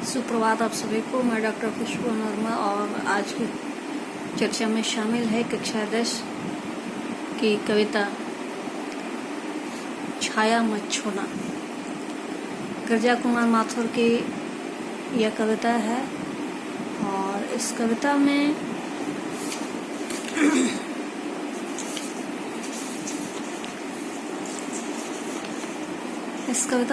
सुप्रभात आप सभी को। मैं डॉक्टर खुशबू नरमा और आज की चर्चा में शामिल है कक्षा 10 की कविता छाया मत छूना। गिरजा कुमार माथुर की यह कविता है और इस कविता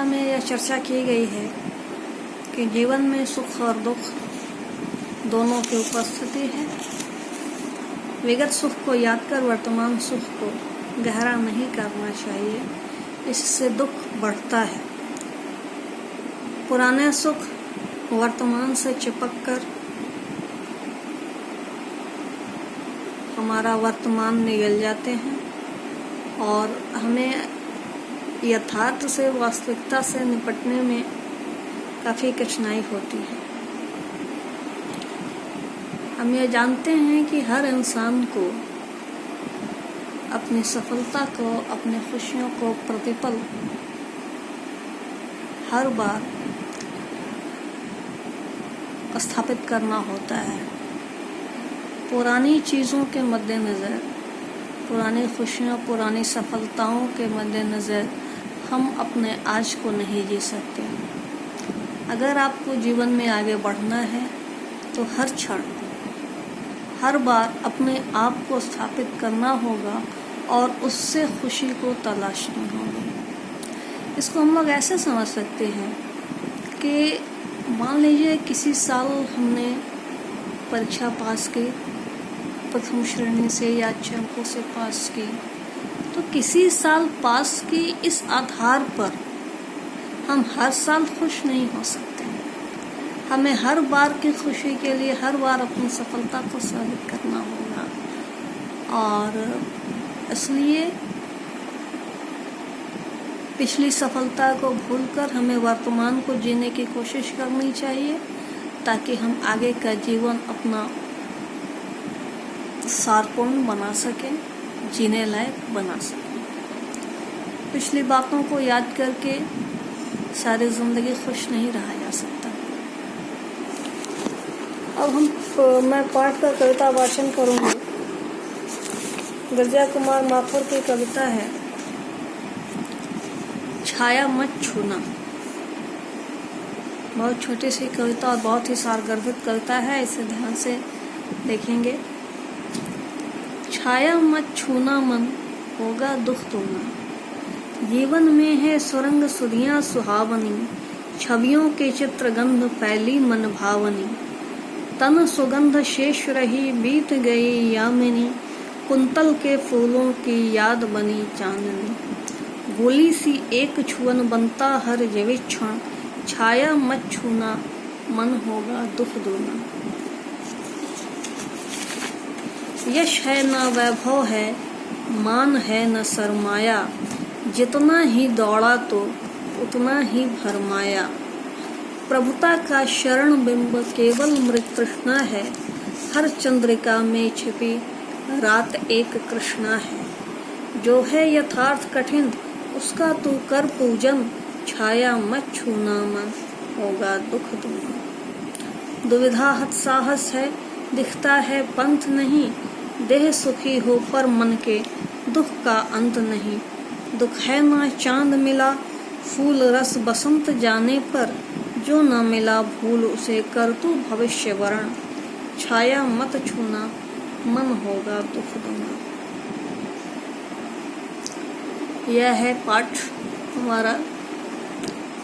में यह चर्चा की गई है कि जीवन में सुख और दुख दोनों की उपस्थिति है। विगत सुख को याद कर वर्तमान सुख को गहरा नहीं करना चाहिए, इससे दुख बढ़ता है। पुराने सुख वर्तमान से चिपक कर हमारा वर्तमान निगल जाते हैं और हमें यथार्थ से, वास्तविकता से निपटने में काफ़ी कठिनाई होती है। हम ये जानते हैं कि हर इंसान को अपनी सफलता को, अपनी खुशियों को प्रतिपल हर बार स्थापित करना होता है। पुरानी चीज़ों के मद्देनज़र, पुरानी खुशियों, पुरानी सफलताओं के मद्देनज़र हम अपने आज को नहीं जी सकते। अगर आपको जीवन में आगे बढ़ना है तो हर क्षण, हर बार अपने आप को स्थापित करना होगा और उससे खुशी को तलाशनी होगी। इसको हम लोग ऐसे समझ सकते हैं कि मान लीजिए किसी साल हमने परीक्षा पास की, प्रथम श्रेणी से या अच्छे अंकों से पास की, तो किसी साल पास की इस आधार पर हम हर साल खुश नहीं हो सकते। हमें हर बार की खुशी के लिए हर बार अपनी सफलता को साबित करना होगा और इसलिए पिछली सफलता को भूलकर हमें वर्तमान को जीने की कोशिश करनी चाहिए ताकि हम आगे का जीवन अपना सारपूर्ण बना सकें, जीने लायक बना सकें। पिछली बातों को याद करके सारी जिंदगी खुश नहीं रहा जा सकता। अब मैं पाठ का कविता वाचन करूंगी। गिरजा कुमार माथुर की कविता है छाया मत छूना। बहुत छोटी सी कविता और बहुत ही सारगर्भित कविता है, इसे ध्यान से देखेंगे। छाया मत छूना मन, होगा दुख दूना। जीवन में है सुरंग सुधियां सुहावनी, छवियों के चित्र गंध फैली मन भावनी। तन सुगंध शेष रही बीत गई यामिनी, कुंतल के फूलों की याद बनी चांदनी। गोली सी एक छुअन बनता हर जीवित क्षण, छाया मत छूना मन होगा दुख दूना। यश है न वैभव है, मान है न सरमाया, जितना ही दौड़ा तो उतना ही भरमाया। प्रभुता का शरण बिंब केवल मृत तृष्णा है, हर चंद्रिका में छिपी रात एक कृष्णा है। जो है यथार्थ कठिन उसका तू कर पूजन, छाया मत छूना मन होगा दुख दूना। दुविधा हत साहस है, दिखता है पंथ नहीं, देह सुखी हो पर मन के दुख का अंत नहीं। दुख है ना चांद मिला, फूल रस बसंत जाने पर, जो न मिला भूल उसे कर तू भविष्य वरण। छाया मत छूना मन होगा दुख दूना। यह है पाठ हमारा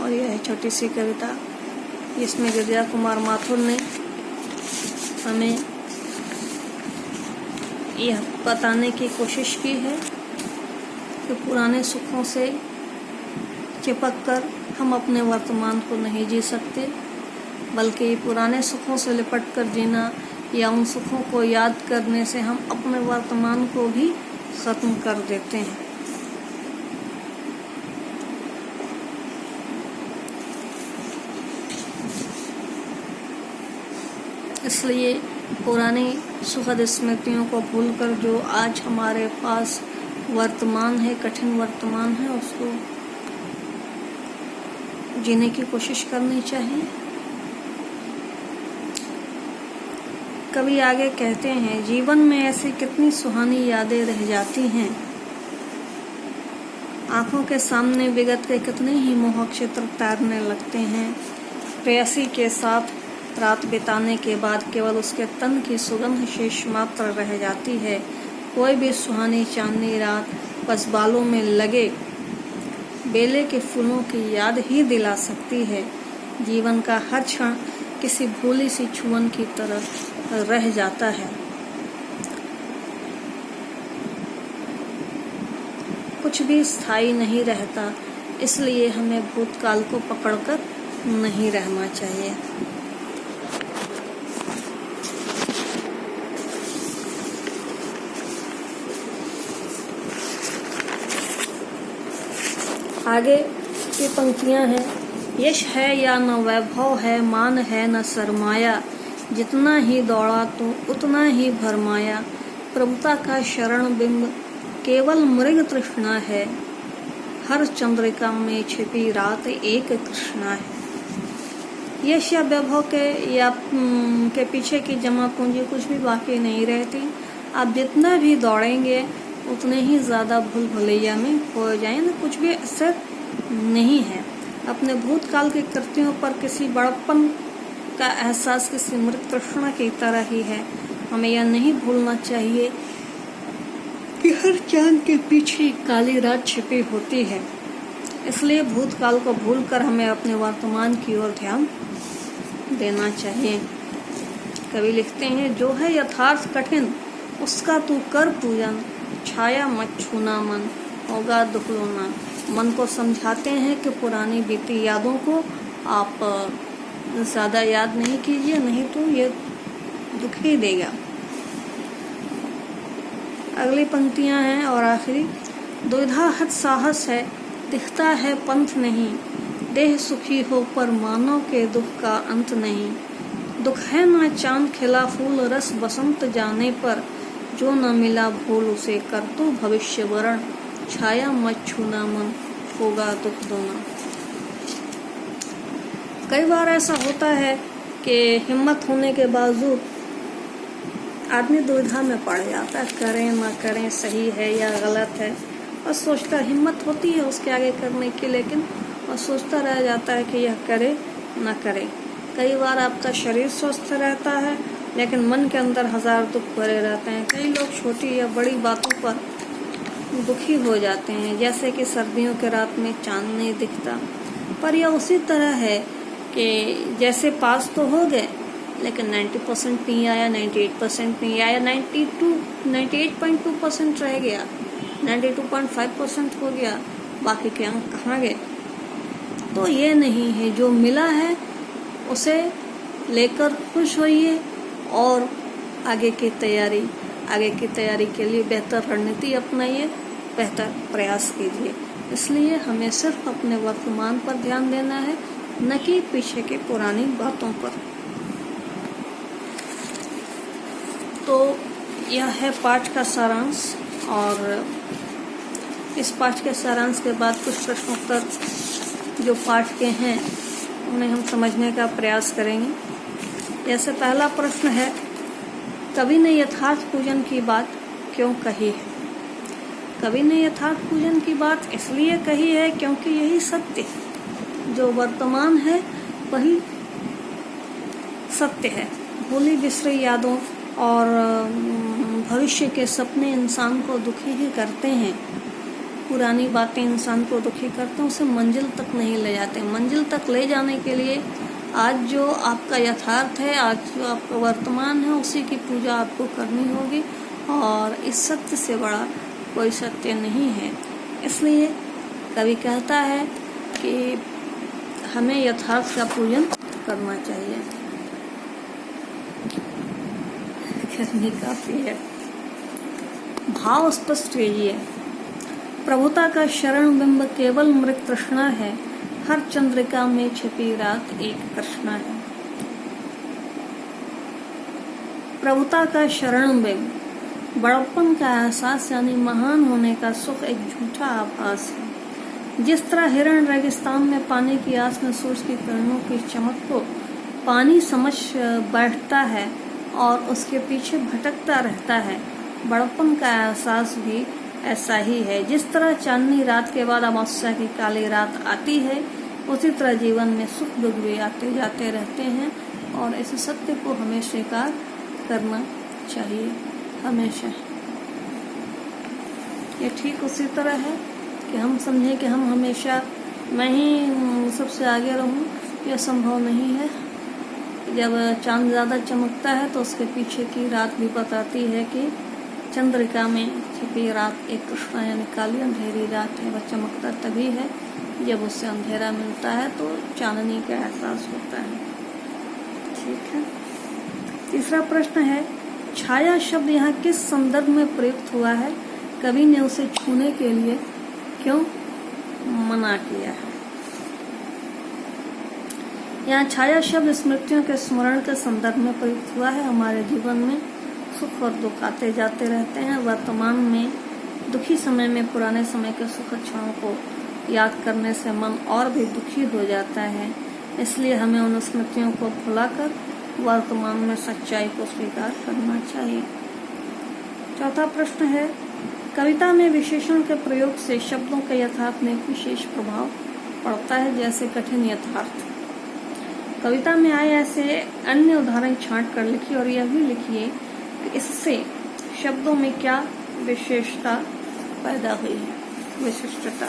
और यह है छोटी सी कविता जिसमें गिरजा कुमार माथुर ने हमें यह बताने की कोशिश की है कि पुराने सुखों से चिपक कर हम अपने वर्तमान को नहीं जी सकते, बल्कि पुराने सुखों से लिपट कर जीना या उन सुखों को याद करने से हम अपने वर्तमान को भी खत्म कर देते हैं। इसलिए पुरानी सुखद स्मृतियों को भूलकर जो आज हमारे पास वर्तमान है, कठिन वर्तमान है, उसको जीने की कोशिश करनी चाहिए कवि आगे कहते हैं, जीवन में ऐसी कितनी सुहानी यादें रह जाती हैं, आंखों के सामने विगत के कितने ही मोहक चित्र तैरने लगते हैं। प्रेयसी के साथ रात बिताने के बाद केवल उसके तन की सुगंध शेष मात्र रह जाती है। कोई भी सुहानी चांदनी रात बस बालों में लगे बेले के फूलों की याद ही दिला सकती है। जीवन का हर क्षण किसी भूली सी छुअन की तरह रह जाता है। कुछ भी स्थायी नहीं रहता, इसलिए हमें भूतकाल को पकड़कर नहीं रहना चाहिए। आगे की पंक्तियां हैं, यश है या न वैभव है, मान है न सरमाया, जितना ही दौड़ा तो उतना ही भरमाया, प्रभुता का शरण बिंब केवल मृग तृष्णा है, हर चंद्रिका में छिपी रात एक कृष्णा है। यश या वैभव के पीछे की जमा पूंजी कुछ भी बाकी नहीं रहती। आप जितना भी दौड़ेंगे उतने ही ज्यादा भूल भुलैया में हो जाएंगे, कुछ भी असर नहीं है। अपने भूतकाल के कृत्यों पर किसी बड़प्पन का एहसास किसी मृग तृष्णा की तरह ही है। हमें यह नहीं भूलना चाहिए कि हर चांद के पीछे काली रात छिपी होती है। इसलिए भूतकाल को भूलकर हमें अपने वर्तमान की ओर ध्यान देना चाहिए। कवि लिखते हैं, जो है यथार्थ कठिन उसका तू कर पूजन, छाया मत छूना मन होगा दुख रोना। मन को समझाते हैं कि पुरानी बीती यादों को आप ज़्यादा याद नहीं कीजिए, नहीं तो ये दुख ही देगा। अगली पंक्तियां हैं और आखिरी, दुविधा हत साहस है, दिखता है पंथ नहीं, देह सुखी हो पर मानव के दुख का अंत नहीं। दुख है ना चांद खिला फूल रस बसंत जाने पर, जो न मिला भूल उसे कर तू भविष्य वरण, छाया मत छूना मन होगा दुख दोना। कई बार ऐसा होता है कि हिम्मत होने के बावजूद आदमी दुविधा में पड़ जाता है, करें ना करें, सही है या गलत है, और सोचता, हिम्मत होती है उसके आगे करने की, लेकिन और सोचता रह जाता है कि यह करे ना करे। कई बार आपका शरीर स्वस्थ रहता है लेकिन मन के अंदर हजार दुख भरे रहते हैं। कई लोग छोटी या बड़ी बातों पर दुखी हो जाते हैं, जैसे कि सर्दियों के रात में चांद नहीं दिखता। पर यह उसी तरह है कि जैसे पास तो हो गए लेकिन 90% नहीं आया, 98% नहीं आया, 98.2% रह गया, 92.5% हो गया, बाकी के अंक कहाँ गए। तो ये नहीं है, जो मिला है उसे लेकर खुश होइए और आगे की तैयारी के लिए बेहतर रणनीति अपनाइए, बेहतर प्रयास कीजिए। इसलिए हमें सिर्फ अपने वर्तमान पर ध्यान देना है, न कि पीछे की पुरानी बातों पर। तो यह है पाठ का सारांश, और इस पाठ के सारांश के बाद कुछ प्रश्नोत्तर जो पाठ के हैं उन्हें हम समझने का प्रयास करेंगे। जैसे पहला प्रश्न है, कवि ने यथार्थ पूजन की बात क्यों कही है? कवि ने यथार्थ पूजन की बात इसलिए कही है क्योंकि यही सत्य है, जो वर्तमान है वही सत्य है। भूली बिसरी यादों और भविष्य के सपने इंसान को दुखी ही करते हैं। पुरानी बातें इंसान को दुखी करते हैं, उसे मंजिल तक नहीं ले जाते। मंजिल तक ले जाने के लिए आज जो आपका यथार्थ है, आज जो आपका वर्तमान है, उसी की पूजा आपको करनी होगी, और इस सत्य से बड़ा कोई सत्य नहीं है। इसलिए कवि कहता है कि हमें यथार्थ का पूजन करना चाहिए। गर्मी काफी है। भाव स्पष्ट कीजिए। प्रभुता का शरण बिंब केवल मृग तृष्णा है, हर चंद्रिका में छिपी रात एक कृष्णा है। प्रभुता का शरण बिंब, बड़प्पन का एहसास यानी महान होने का सुख एक झूठा आभास है। जिस तरह हिरण रेगिस्तान में पानी की आस में सूरज की किरणों की चमक को पानी समझ बैठता है और उसके पीछे भटकता रहता है। बड़प्पन का एहसास भी ऐसा ही है। जिस तरह चांदनी रात के बाद अमावस्या की काली रात आती है, उसी तरह जीवन में सुख दुख भी आते जाते रहते हैं और इस सत्य को हमें स्वीकार करना चाहिए हमेशा। ये ठीक उसी तरह है कि हम समझें कि हम हमेशा मैं ही सबसे आगे रहूं, यह संभव नहीं है। जब चांद ज़्यादा चमकता है तो उसके पीछे की रात भी बताती है कि चंद्रिका में छिपी रात एक कृष्णा यानी काली अंधेरी रात है। वह चमकता तभी है जब उससे अंधेरा मिलता है तो चांदनी का एहसास होता है। ठीक है। तीसरा प्रश्न है, छाया शब्द यहाँ किस संदर्भ में प्रयुक्त हुआ है? कवि ने उसे छूने के लिए क्यों मना किया है? यहाँ छाया शब्द स्मृतियों के स्मरण के संदर्भ में प्रयुक्त हुआ है। हमारे जीवन में सुख और दुख आते जाते रहते हैं। वर्तमान में दुखी समय में पुराने समय के सुखद क्षणों को याद करने से मन और भी दुखी हो जाता है। इसलिए हमें उन स्मृतियों को भुलाकर वर्तमान में सच्चाई को स्वीकार करना चाहिए। चौथा प्रश्न है, कविता में विशेषण के प्रयोग से शब्दों के यथार्थ में एक विशेष प्रभाव पड़ता है, जैसे कठिन यथार्थ। कविता में आए ऐसे अन्य उदाहरण छांट कर लिखिए और यह भी लिखिए कि इससे शब्दों में क्या विशेषता पैदा हुई है, विशिष्टता।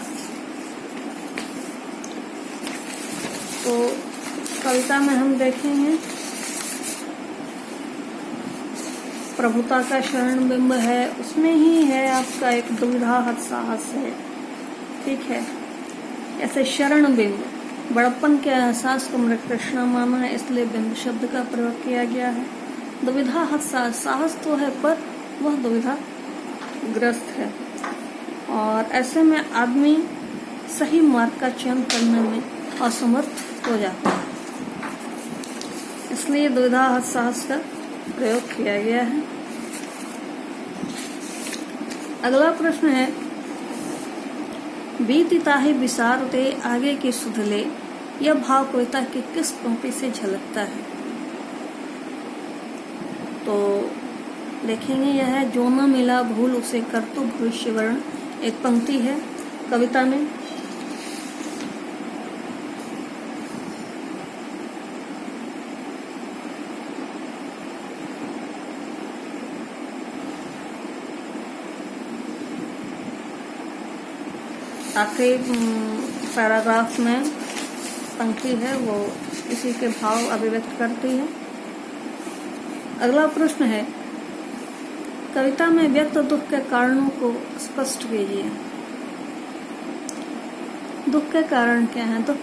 तो कविता में हम देखेंगे प्रभुता का शरण बिंब है, उसमें ही है आपका एक दुविधा हत साहस है। ठीक है। ऐसे शरण बिंब, बड़प्पन के एहसास को मृत कृष्णा माना है, इसलिए बिंब शब्द का प्रयोग किया गया है। दुविधा हत साहस तो है पर वह दुविधा ग्रस्त है और ऐसे में आदमी सही मार्ग का चयन करने में असमर्थ हो जाता है, इसलिए दुविधा हत साहस का प्रयोग किया गया है। अगला प्रश्न है, बीती ताहि बिसारते आगे की सुध ले, यह भाव कविता की किस पंक्ति से झलकता है? तो देखेंगे यह है, जो न मिला भूल उसे कर तो भविष्य वर्ण, एक पंक्ति है कविता में। आखिरी पैराग्राफ में पंक्ति है, वो इसी के भाव अभिव्यक्त करती है। अगला प्रश्न है, कविता में व्यक्त दुख के कारणों को स्पष्ट कीजिए। दुख के कारण क्या है? दुख